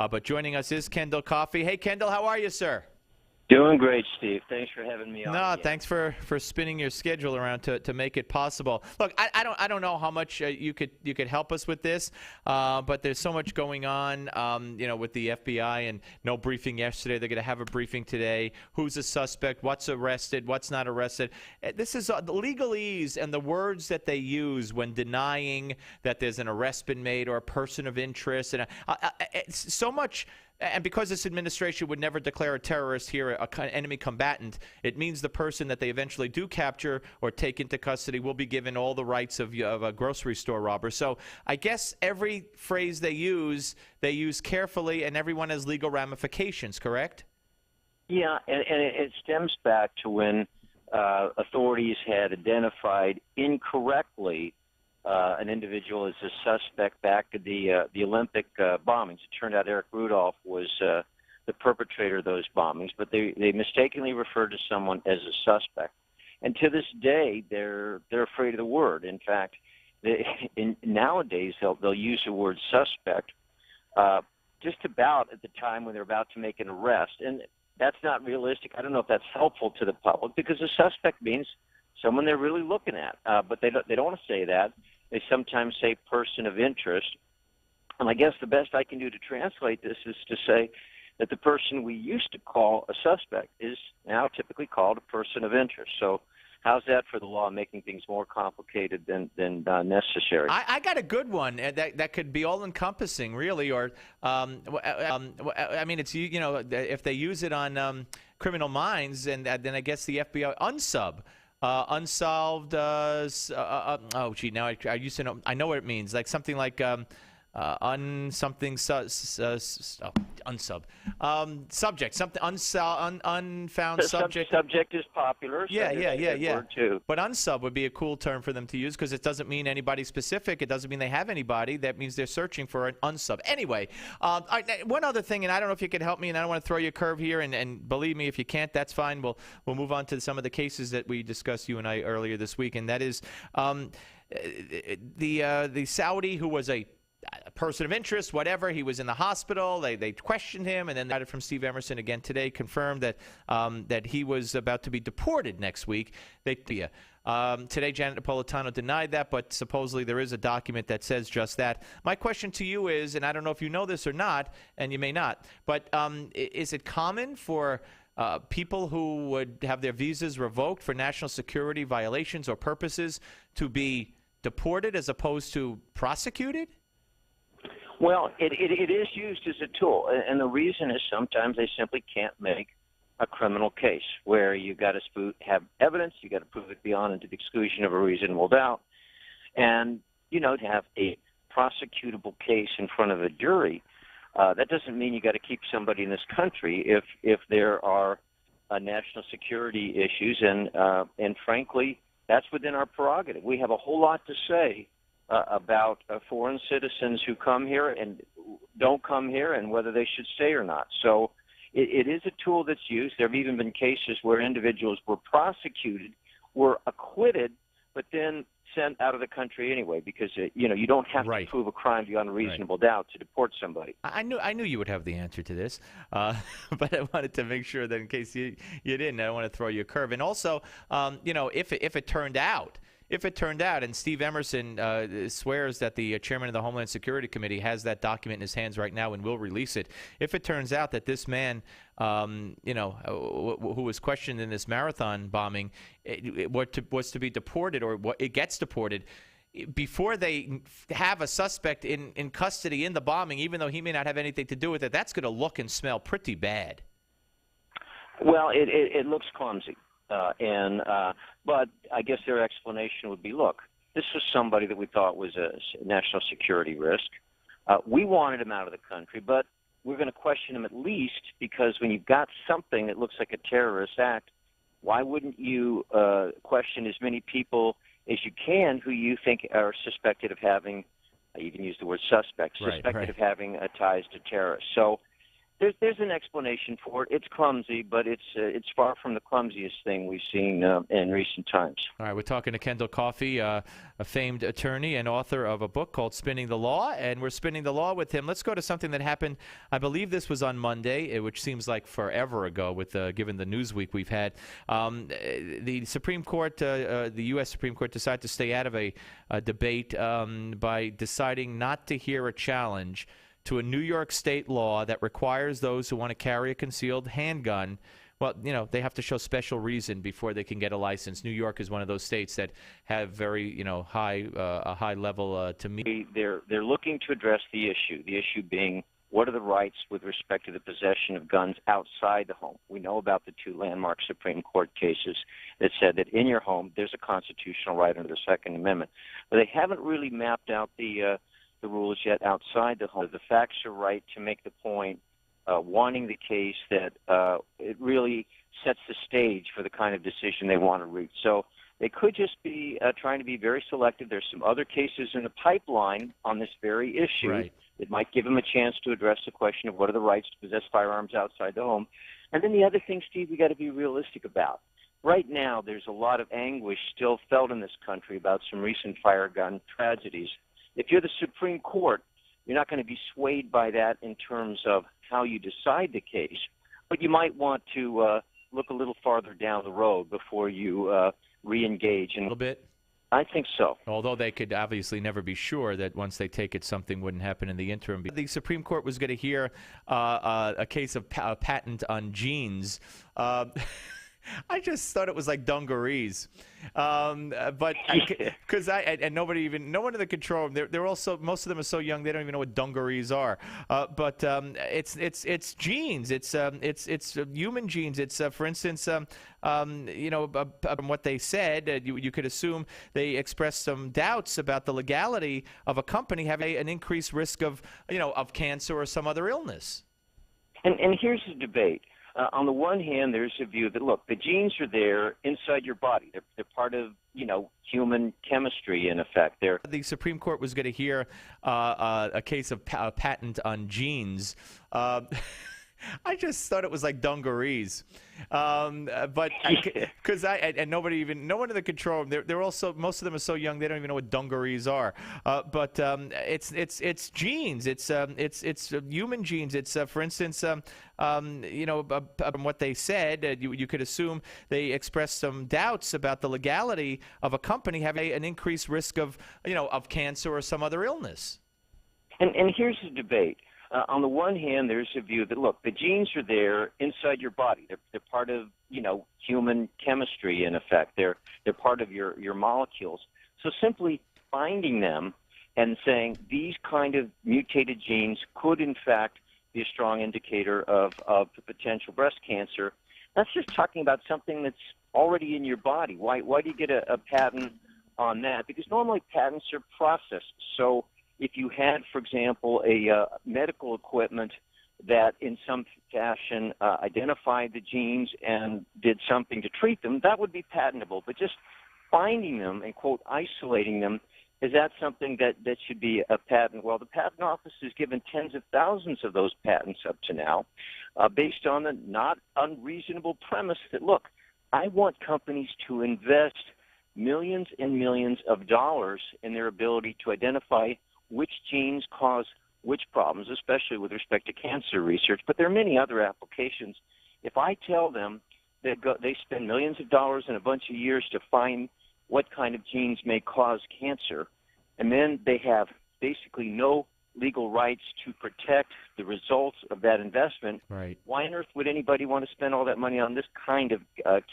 But joining us is Kendall Coffey. Hey, Kendall, how are you, sir? Doing great, Steve. Thanks for having me on. No, again. thanks for spinning your schedule around to make it possible. Look, I don't know how much you could help us with this, but there's so much going on, with the FBI and no briefing yesterday. They're going to have a briefing today. Who's a suspect? What's arrested? What's not arrested? This is the legalese and the words that they use when denying that there's an arrest been made or a person of interest, and it's so much. And because this administration would never declare a terrorist here an enemy combatant, it means the person that they eventually do capture or take into custody will be given all the rights of a grocery store robber. So I guess every phrase they use carefully, and everyone has legal ramifications, correct? Yeah, and it stems back to when authorities had identified incorrectly an individual as a suspect back at the Olympic bombings. It turned out Eric Rudolph was the perpetrator of those bombings, but they mistakenly referred to someone as a suspect. And to this day, they're afraid of the word. In fact, nowadays they'll use the word suspect just about at the time when they're about to make an arrest, and that's not realistic. I don't know if that's helpful to the public, because a suspect means someone they're really looking at, but they don't want to say that. They sometimes say person of interest. And I guess the best I can do to translate this is to say that the person we used to call a suspect is now typically called a person of interest. So how's that for the law, making things more complicated than necessary? I got a good one that could be all-encompassing, really. Or, I mean, it's, if they use it on Criminal Minds, and then I guess the FBI unsub. Unsolved. Now I used to know. I know what it means. Like something like unsub. Subject. Something unfound subject. Subject is popular. Yeah. Word too. But unsub would be a cool term for them to use, because it doesn't mean anybody specific. It doesn't mean they have anybody. That means they're searching for an unsub. Anyway, one other thing, and I don't know if you could help me, and I don't want to throw you a curve here, and believe me, if you can't, that's fine. We'll move on to some of the cases that we discussed, you and I, earlier this week, and that is the Saudi who was a person of interest, whatever. He was in the hospital. They questioned him, and then they got it from Steve Emerson again today, confirmed that he was about to be deported next week. Today, Janet Napolitano denied that, but supposedly there is a document that says just that. My question to you is, and I don't know if you know this or not, and you may not, but is it common for people who would have their visas revoked for national security violations or purposes to be deported as opposed to prosecuted? Well, it is used as a tool, and the reason is sometimes they simply can't make a criminal case where you got to have evidence, you got to prove it beyond and to the exclusion of a reasonable doubt, and to have a prosecutable case in front of a jury. That doesn't mean you got to keep somebody in this country if there are national security issues, and frankly, that's within our prerogative. We have a whole lot to say about foreign citizens who come here and don't come here, and whether they should stay or not. So it is a tool that's used. There have even been cases where individuals were prosecuted, were acquitted, but then sent out of the country anyway, because you don't have to prove a crime beyond a reasonable doubt to deport somebody. I knew you would have the answer to this, but I wanted to make sure that in case you didn't, I don't want to throw you a curve. And also, if it turned out. If it turned out, and Steve Emerson swears that the chairman of the Homeland Security Committee has that document in his hands right now and will release it, if it turns out that this man, who was questioned in this marathon bombing, was to be deported, or it gets deported, before they have a suspect in custody in the bombing, even though he may not have anything to do with it, that's going to look and smell pretty bad. Well, it looks clumsy. But I guess their explanation would be, look, this was somebody that we thought was a national security risk. We wanted him out of the country, but we're going to question him at least because when you've got something that looks like a terrorist act, why wouldn't you question as many people as you can who you think are suspected of having, I even use the word suspect, suspected of having ties to terrorists. So There's an explanation for it. It's clumsy, but it's far from the clumsiest thing we've seen in recent times. All right, we're talking to Kendall Coffey, a famed attorney and author of a book called Spinning the Law, and we're spinning the law with him. Let's go to something that happened. I believe this was on Monday, which seems like forever ago, with given the news week we've had. The Supreme Court, the U.S. Supreme Court, decided to stay out of a debate by deciding not to hear a challenge to a New York state law that requires those who want to carry a concealed handgun, well, they have to show special reason before they can get a license. New York is one of those states that have very, a high level to meet. They're looking to address the issue being what are the rights with respect to the possession of guns outside the home. We know about the two landmark Supreme Court cases that said that in your home there's a constitutional right under the Second Amendment. But they haven't really mapped out the rules yet outside the home. The facts are right to make the point, wanting the case that it really sets the stage for the kind of decision they want to reach. So they could just be trying to be very selective. There's some other cases in the pipeline on this very issue right. that might give them a chance to address the question of what are the rights to possess firearms outside the home. And then the other thing, Steve, we got to be realistic about. Right now, there's a lot of anguish still felt in this country about some recent fire gun tragedies. If you're the Supreme Court, you're not going to be swayed by that in terms of how you decide the case, but you might want to look a little farther down the road before you re-engage. A little bit? I think so. Although they could obviously never be sure that once they take it, something wouldn't happen in the interim. The Supreme Court was going to hear a case of a patent on jeans. I just thought it was like dungarees, but because no one in the control room. They're also, most of them are so young they don't even know what dungarees are. But it's jeans. It's human jeans. It's for instance, from what they said, you could assume they expressed some doubts about the legality of a company having an increased risk of cancer or some other illness. And here's the debate. On the one hand, there's a view that, look, the genes are there inside your body. They're part of, human chemistry, in effect. The Supreme Court was going to hear a case of a patent on jeans. I just thought it was like dungarees, but because no one in the control room. They're also, most of them are so young they don't even know what dungarees are. But it's jeans. It's human genes. It's for instance, from what they said, you could assume they expressed some doubts about the legality of a company having an increased risk of cancer or some other illness. And here's the debate. On the one hand, there's a view that, look, the genes are there inside your body. They're part of, human chemistry, in effect. They're part of your molecules. So simply finding them and saying these kind of mutated genes could, in fact, be a strong indicator of the potential breast cancer, that's just talking about something that's already in your body. Why do you get a patent on that? Because normally patents are processed. So if you had, for example, a medical equipment that in some fashion identified the genes and did something to treat them, that would be patentable. But just finding them and, quote, isolating them, is that something that should be a patent? Well, the Patent Office has given tens of thousands of those patents up to now based on the not unreasonable premise that, look, I want companies to invest millions and millions of dollars in their ability to identify which genes cause which problems, especially with respect to cancer research. But there are many other applications. If I tell them that they spend millions of dollars and a bunch of years to find what kind of genes may cause cancer, and then they have basically no legal rights to protect the results of that investment, right. Why on earth would anybody want to spend all that money on this kind of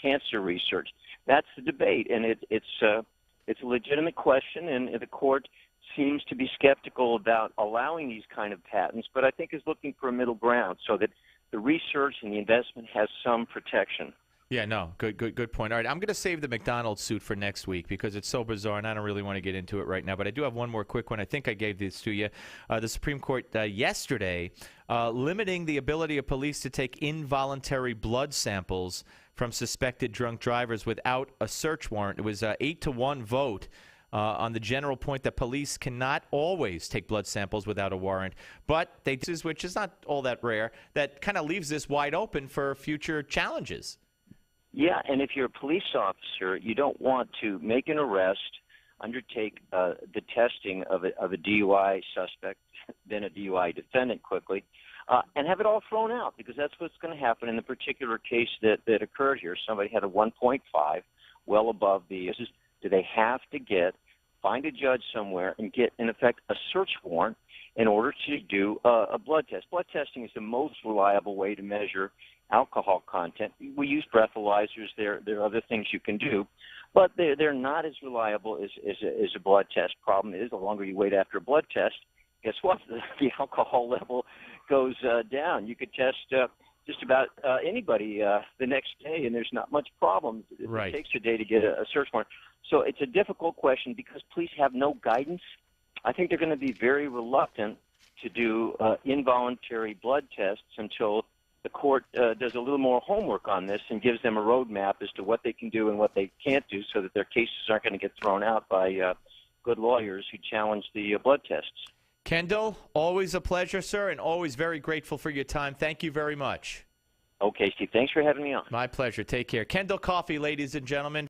cancer research? That's the debate, and it's a legitimate question, and the court seems to be skeptical about allowing these kind of patents, but I think is looking for a middle ground so that the research and the investment has some protection. Yeah, no, good point. All right, I'm going to save the McDonald's suit for next week because it's so bizarre, and I don't really want to get into it right now. But I do have one more quick one. I think I gave this to you. The Supreme Court yesterday limiting the ability of police to take involuntary blood samples from suspected drunk drivers without a search warrant. It was an 8-1 vote. on the general point that police cannot always take blood samples without a warrant, but they do, which is not all that rare, that kind of leaves this wide open for future challenges. Yeah, and if you're a police officer, you don't want to make an arrest, undertake the testing of a DUI suspect, then a DUI defendant quickly, and have it all thrown out, because that's what's going to happen in the particular case that occurred here. Somebody had a 1.5, well above the. Do they have to find a judge somewhere and get, in effect, a search warrant in order to do a blood test? Blood testing is the most reliable way to measure alcohol content. We use breathalyzers. There are other things you can do, but they're not as reliable as a blood test. Problem is, the longer you wait after a blood test, guess what? The alcohol level goes down. You could test just about anybody the next day, and there's not much problem. Right. It takes a day to get a search warrant. So it's a difficult question because police have no guidance. I think they're going to be very reluctant to do involuntary blood tests until the court does a little more homework on this and gives them a roadmap as to what they can do and what they can't do, so that their cases aren't going to get thrown out by good lawyers who challenge the blood tests. Kendall, always a pleasure, sir, and always very grateful for your time. Thank you very much. Okay, Steve. Thanks for having me on. My pleasure. Take care. Kendall Coffey, ladies and gentlemen.